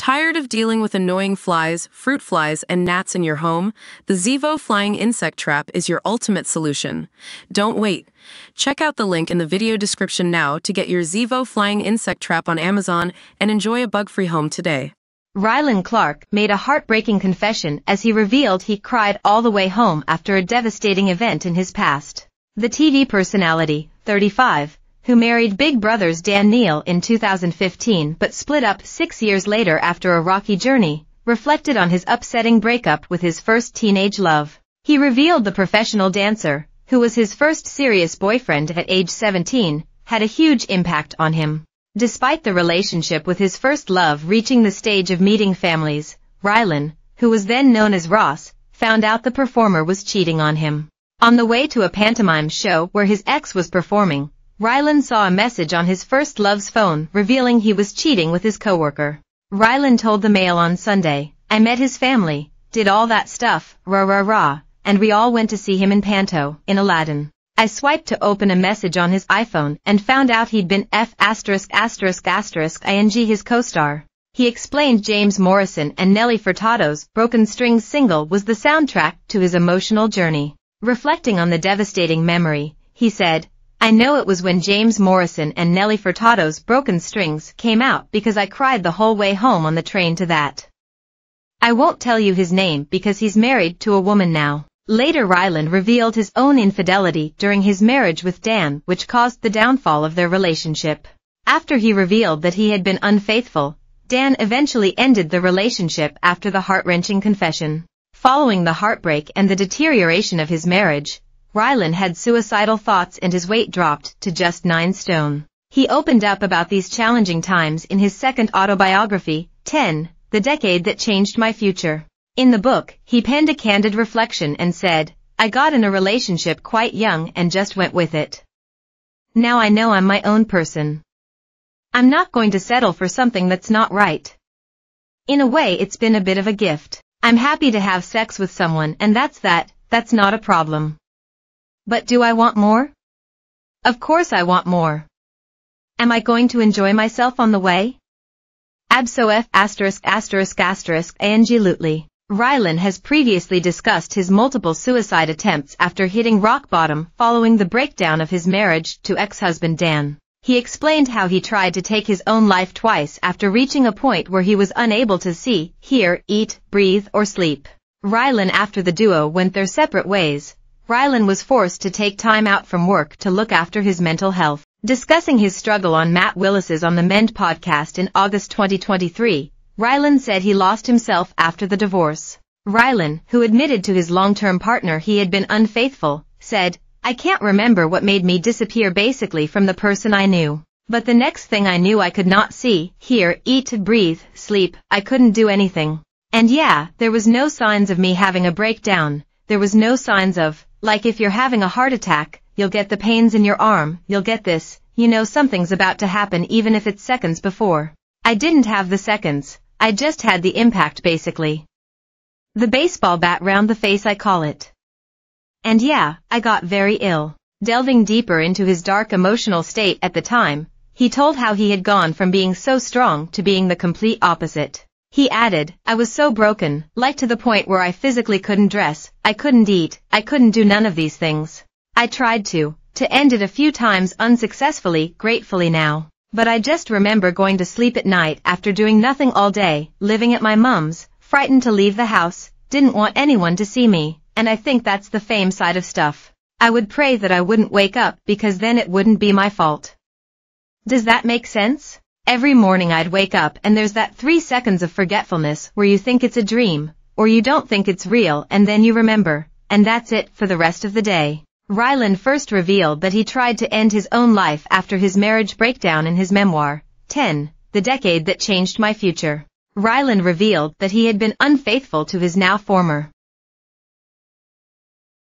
Tired of dealing with annoying flies, fruit flies, and gnats in your home? The Zevo Flying Insect Trap is your ultimate solution. Don't wait. Check out the link in the video description now to get your Zevo Flying Insect Trap on Amazon and enjoy a bug-free home today. Rylan Clark made a heartbreaking confession as he revealed he cried all the way home after a devastating event in his past. The TV personality, 35, who married Big Brother's Dan Neil in 2015 but split up 6 years later after a rocky journey, reflected on his upsetting breakup with his first teenage love. He revealed the professional dancer, who was his first serious boyfriend at age 17, had a huge impact on him. Despite the relationship with his first love reaching the stage of meeting families, Rylan, who was then known as Ross, found out the performer was cheating on him. On the way to a pantomime show where his ex was performing, Rylan saw a message on his first love's phone revealing he was cheating with his coworker. Rylan told the Mail on Sunday, "I met his family, did all that stuff, and we all went to see him in Panto, in Aladdin. I swiped to open a message on his iPhone and found out he'd been ing his co-star." He explained James Morrison and Nelly Furtado's Broken Strings single was the soundtrack to his emotional journey. Reflecting on the devastating memory, he said, "I know it was when James Morrison and Nelly Furtado's Broken Strings came out because I cried the whole way home on the train to that. I won't tell you his name because he's married to a woman now." Later Rylan revealed his own infidelity during his marriage with Dan, which caused the downfall of their relationship. After he revealed that he had been unfaithful, Dan eventually ended the relationship after the heart-wrenching confession. Following the heartbreak and the deterioration of his marriage, Rylan had suicidal thoughts and his weight dropped to just 9 stone. He opened up about these challenging times in his second autobiography, 10, The Decade That Changed My Future. In the book, he penned a candid reflection and said, "I got in a relationship quite young and just went with it. Now I know I'm my own person. I'm not going to settle for something that's not right. In a way it's been a bit of a gift. I'm happy to have sex with someone and that's not a problem. But do I want more? Of course I want more. Am I going to enjoy myself on the way? Absolutely. Rylan has previously discussed his multiple suicide attempts after hitting rock bottom following the breakdown of his marriage to ex-husband Dan. He explained how he tried to take his own life twice after reaching a point where he was unable to see, hear, eat, breathe, or sleep. After the duo went their separate ways, Rylan was forced to take time out from work to look after his mental health. Discussing his struggle on Matt Willis's On the Mend podcast in August 2023, Rylan said he lost himself after the divorce. Rylan, who admitted to his long-term partner he had been unfaithful, said, "I can't remember what made me disappear basically from the person I knew. But the next thing I knew I could not see, hear, eat, breathe, sleep, I couldn't do anything. And yeah, there was no signs of me having a breakdown, there was no signs of, like if you're having a heart attack, you'll get the pains in your arm, you'll get this, you know something's about to happen even if it's seconds before. I didn't have the seconds, I just had the impact basically. The baseball bat round the face I call it. And yeah, I got very ill." Delving deeper into his dark emotional state at the time, he told how he had gone from being so strong to being the complete opposite. He added, "I was so broken, like to the point where I physically couldn't dress, I couldn't eat, I couldn't do none of these things. I tried to end it a few times unsuccessfully, gratefully now. But I just remember going to sleep at night after doing nothing all day, living at my mum's, frightened to leave the house, didn't want anyone to see me, and I think that's the fame side of stuff. I would pray that I wouldn't wake up because then it wouldn't be my fault." Does that make sense? Every morning I'd wake up and there's that 3 seconds of forgetfulness where you think it's a dream, or you don't think it's real and then you remember, and that's it for the rest of the day. Rylan first revealed that he tried to end his own life after his marriage breakdown in his memoir, 10, The Decade That Changed My Future. Rylan revealed that he had been unfaithful to his now former